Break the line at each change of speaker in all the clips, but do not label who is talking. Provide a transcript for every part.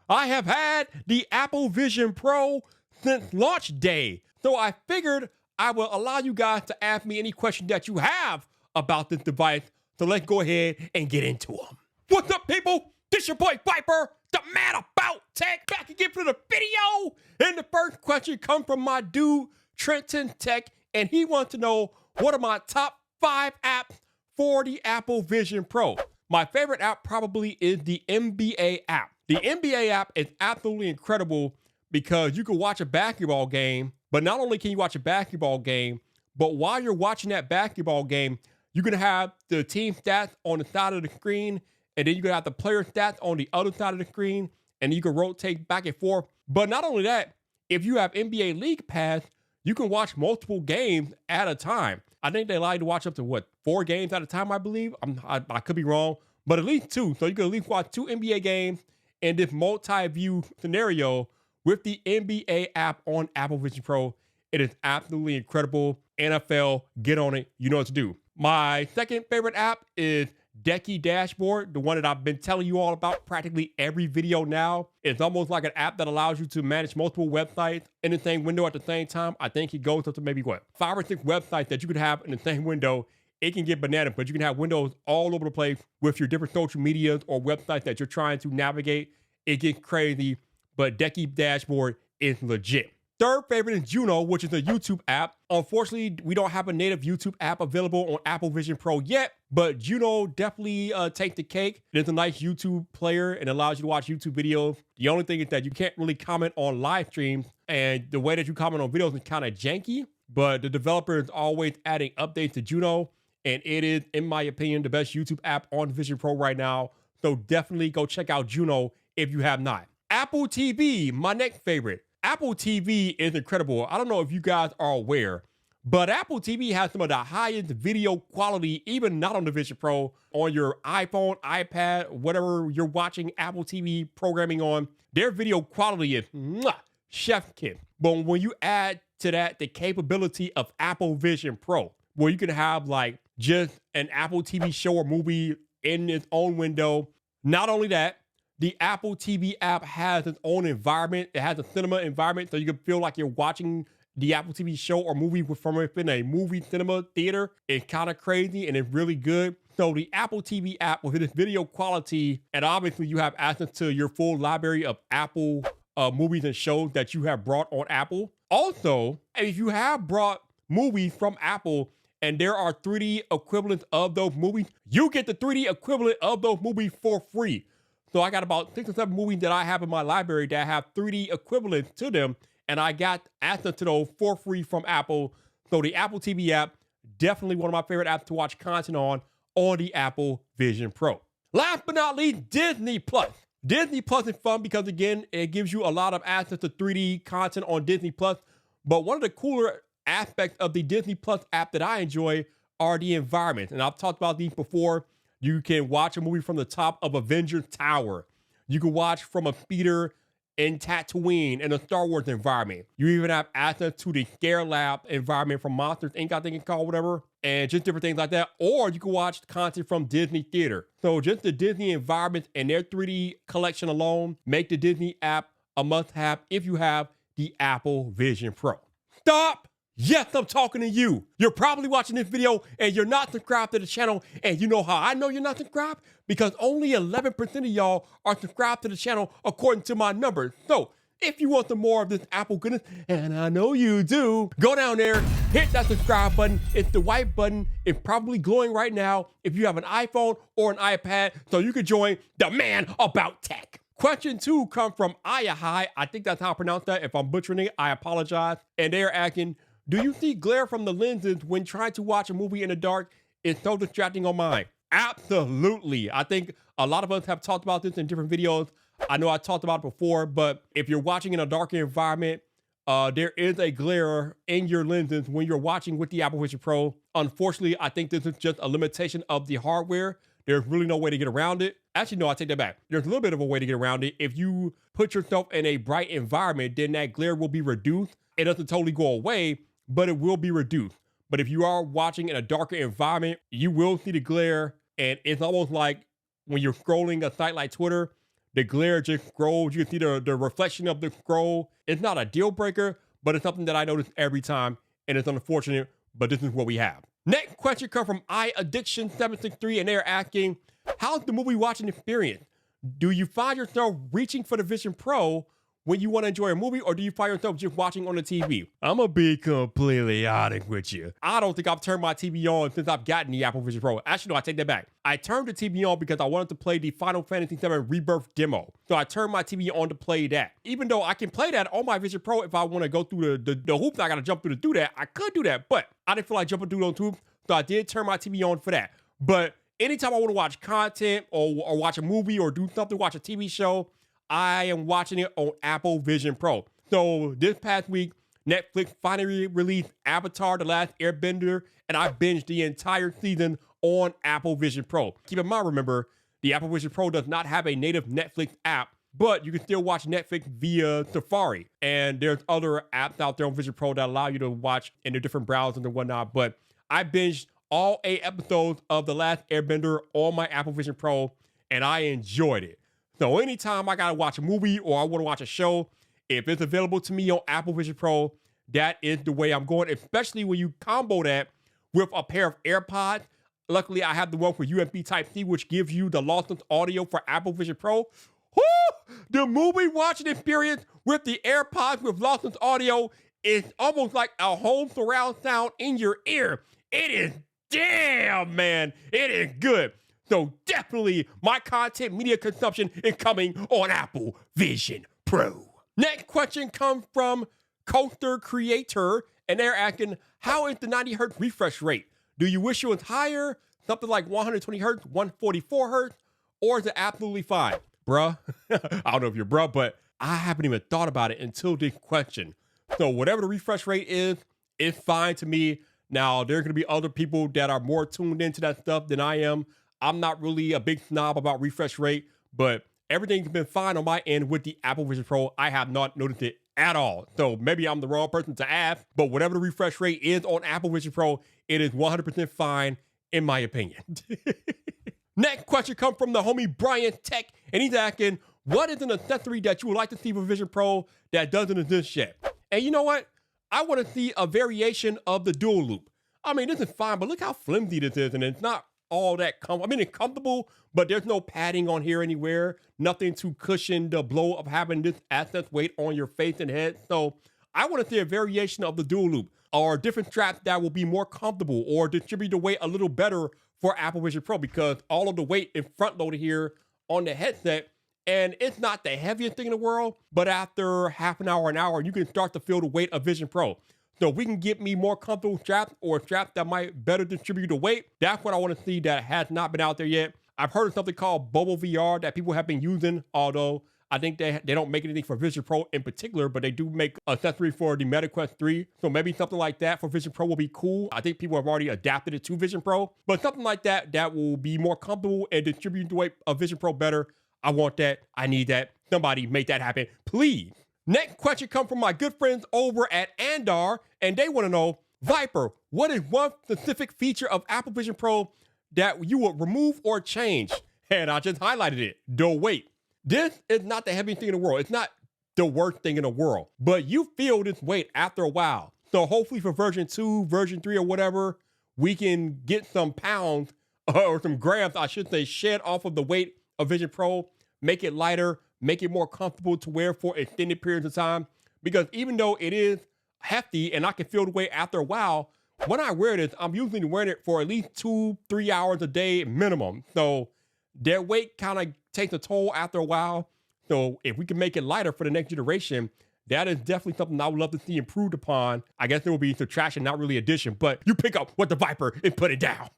I have had the Apple Vision Pro since launch day, so I figured I will allow you guys to ask me any questions that you have about this device. So let's go ahead and get into them. What's up, people? This your boy Viper, the man about tech, back again for the video. And the first question comes from my dude, Trenton Tech, and he wants to know what are my top 5 apps for the Apple Vision Pro. My favorite app probably is the NBA app. The NBA app is absolutely incredible because you can watch a basketball game, but not only can you watch a basketball game, but while you're watching that basketball game, you can have the team stats on the side of the screen, and then you can have the player stats on the other side of the screen, and you can rotate back and forth. But not only that, if you have NBA League Pass, you can watch multiple games at a time. I think they allow you to watch up to 4 games at a time, I believe. I could be wrong, but at least 2. So you can at least watch 2 NBA games in this multi-view scenario with the NBA app on Apple Vision Pro. It is absolutely incredible. NFL, get on it. You know what to do. My second favorite app is Decky Dashboard, the one that I've been telling you all about practically every video now. It's almost like an app that allows you to manage multiple websites in the same window at the same time. I think it goes up to maybe 5 or 6 websites that you could have in the same window. It can get bananas, but you can have windows all over the place with your different social medias or websites that you're trying to navigate. It gets crazy, but Decky Dashboard is legit. Third favorite is Juno, which is a YouTube app. Unfortunately, we don't have a native YouTube app available on Apple Vision Pro yet, but Juno definitely takes the cake. It's a nice YouTube player and allows you to watch YouTube videos. The only thing is that you can't really comment on live streams, and the way that you comment on videos is kind of janky, but the developer is always adding updates to Juno, and it is, in my opinion, the best YouTube app on Vision Pro right now. So definitely go check out Juno if you have not. Apple TV, my next favorite. Apple TV is incredible. I don't know if you guys are aware, but Apple TV has some of the highest video quality, even not on the Vision Pro, on your iPhone, iPad, whatever you're watching Apple TV programming on. Their video quality is chef's kiss. But when you add to that the capability of Apple Vision Pro, where you can have like just an Apple TV show or movie in its own window, not only that, the Apple TV app has its own environment. It has a cinema environment, so you can feel like you're watching the Apple TV show or movie from within a movie cinema theater. It's kind of crazy and it's really good. So the Apple TV app with its video quality, and obviously you have access to your full library of Apple movies and shows that you have brought on Apple. Also, if you have brought movies from Apple and there are 3D equivalents of those movies, you get the 3D equivalent of those movies for free. So I got about 6 or 7 movies that I have in my library that have 3D equivalents to them, and I got access to those for free from Apple. So the Apple TV app, definitely one of my favorite apps to watch content on the Apple Vision Pro. Last but not least, Disney Plus. Disney Plus is fun because, again, it gives you a lot of access to 3D content on Disney Plus. But one of the cooler aspects of the Disney Plus app that I enjoy are the environments. And I've talked about these before. You can watch a movie from the top of Avengers Tower. You can watch from a theater in Tatooine in a Star Wars environment. You even have access to the Scare Lab environment from Monsters Inc., I think it's called, whatever, and just different things like that. Or you can watch content from Disney Theater. So just the Disney environments and their 3D collection alone make the Disney app a must-have if you have the Apple Vision Pro. Stop! Yes, I'm talking to you. You're probably watching this video and you're not subscribed to the channel. And you know how I know you're not subscribed? Because only 11% of y'all are subscribed to the channel according to my numbers. So if you want some more of this Apple goodness, and I know you do, go down there, hit that subscribe button. It's the white button. It's probably glowing right now if you have an iPhone or an iPad, so you can join the man about tech. Question 2 comes from Ayahai. I think that's how I pronounce that. If I'm butchering it, I apologize. And they're asking, do you see glare from the lenses when trying to watch a movie in the dark? It's so distracting on mine. Absolutely. I think a lot of us have talked about this in different videos. I know I talked about it before, but if you're watching in a darker environment, there is a glare in your lenses when you're watching with the Apple Vision Pro. Unfortunately, I think this is just a limitation of the hardware. There's really no way to get around it. Actually, no, I take that back. There's a little bit of a way to get around it. If you put yourself in a bright environment, then that glare will be reduced. It doesn't totally go away, but it will be reduced. But if you are watching in a darker environment, you will see the glare, and it's almost like when you're scrolling a site like Twitter, the glare just grows. You can see the reflection of the scroll. It's not a deal breaker, but it's something that I notice every time, and it's unfortunate, but this is what we have. Next question comes from iAddiction763, and they're asking, how's the movie watching experience? Do you find yourself reaching for the Vision Pro when you want to enjoy a movie, or do you find yourself just watching on the TV? I'm gonna be completely honest with you. I don't think I've turned my TV on since I've gotten the Apple Vision Pro. Actually, no, I take that back. I turned the TV on because I wanted to play the Final Fantasy VII Rebirth demo. So I turned my TV on to play that. Even though I can play that on my Vision Pro if I want to go through the hoops I gotta jump through to do that, I could do that, but I didn't feel like jumping through those hoops, so I did turn my TV on for that. But anytime I want to watch content or watch a movie or do something, watch a TV show, I am watching it on Apple Vision Pro. So this past week, Netflix finally released Avatar: The Last Airbender, and I binged the entire season on Apple Vision Pro. Keep in mind, remember, the Apple Vision Pro does not have a native Netflix app, but you can still watch Netflix via Safari. And there's other apps out there on Vision Pro that allow you to watch in the different browsers and whatnot. But I binged all 8 episodes of The Last Airbender on my Apple Vision Pro, and I enjoyed it. So anytime I gotta watch a movie or I wanna watch a show, if it's available to me on Apple Vision Pro, that is the way I'm going, especially when you combo that with a pair of AirPods. Luckily, I have the one for USB Type-C, which gives you the lossless audio for Apple Vision Pro. Woo! The movie watching experience with the AirPods with lossless audio is almost like a home surround sound in your ear. It is damn, man. It is good. So definitely my content media consumption is coming on Apple Vision Pro. Next question comes from Coaster Creator, and they're asking, how is the 90 hertz refresh rate? Do you wish it was higher, something like 120 hertz, 144 hertz, or is it absolutely fine? Bruh, I don't know if you're bruh, but I haven't even thought about it until this question. So whatever the refresh rate is, it's fine to me. Now, there are going to be other people that are more tuned into that stuff than I am. I'm not really a big snob about refresh rate, but everything's been fine on my end with the Apple Vision Pro. I have not noticed it at all. So maybe I'm the wrong person to ask, but whatever the refresh rate is on Apple Vision Pro, it is 100% fine in my opinion. Next question comes from the homie Brian Tech, and he's asking, what is an accessory that you would like to see for Vision Pro that doesn't exist yet? And you know what? I want to see a variation of the dual loop. I mean, this is fine, but look how flimsy this is, and it's not all that comfortable. I mean, it's comfortable, but there's no padding on here anywhere. Nothing to cushion the blow of having this excess weight on your face and head. So I want to see a variation of the dual loop or different straps that will be more comfortable or distribute the weight a little better for Apple Vision Pro, because all of the weight is front loaded here on the headset. And it's not the heaviest thing in the world, but after half an hour, you can start to feel the weight of Vision Pro. So if we can get me more comfortable straps or straps that might better distribute the weight, that's what I want to see that has not been out there yet. I've heard of something called Bubble VR that people have been using, although I think they don't make anything for Vision Pro in particular, but they do make accessories for the Meta Quest 3. So maybe something like that for Vision Pro will be cool. I think people have already adapted it to Vision Pro, but something like that that will be more comfortable and distribute the weight of Vision Pro better. I want that. I need that. Somebody make that happen, please. Next question comes from my good friends over at Andar, and they want to know, Viper, what is one specific feature of Apple Vision Pro that you would remove or change? And I just highlighted it, the weight. This is not the heaviest thing in the world. It's not the worst thing in the world, but you feel this weight after a while. So hopefully for version 2, version 3 or whatever, we can get some pounds or some grams, I should say, shed off of the weight of Vision Pro, make it lighter, make it more comfortable to wear for extended periods of time. Because even though it is hefty and I can feel the weight after a while, when I wear this, I'm usually wearing it for at least 2-3 hours a day minimum. So that weight kind of takes a toll after a while. So if we can make it lighter for the next generation, that is definitely something I would love to see improved upon. I guess there will be subtraction, not really addition, but you pick up what the Viper and put it down.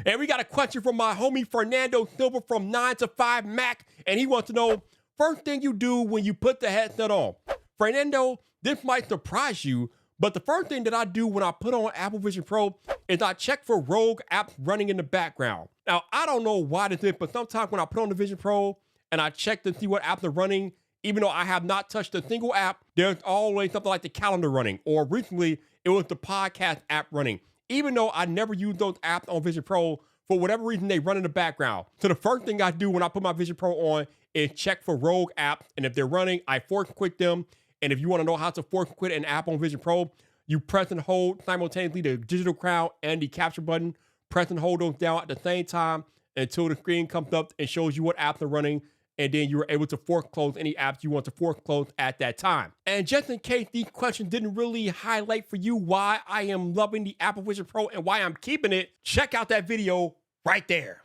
And we got a question from my homie Fernando Silva from 9 to 5 Mac, and he wants to know, first thing you do when you put the headset on. Fernando, this might surprise you, but the first thing that I do when I put on Apple Vision Pro is I check for rogue apps running in the background. Now, I don't know why this is, but sometimes when I put on the Vision Pro and I check to see what apps are running, even though I have not touched a single app, there's always something like the calendar running, or recently it was the podcast app running. Even though I never use those apps on Vision Pro, for whatever reason, they run in the background. So the first thing I do when I put my Vision Pro on is check for rogue apps. And if they're running, I force quit them. And if you want to know how to force quit an Apple Vision Pro, you press and hold simultaneously the digital crown and the capture button. Press and hold those down at the same time until the screen comes up and shows you what apps are running. And then you are able to force close any apps you want to force close at that time. And just in case these questions didn't really highlight for you why I am loving the Apple Vision Pro and why I'm keeping it, check out that video right there.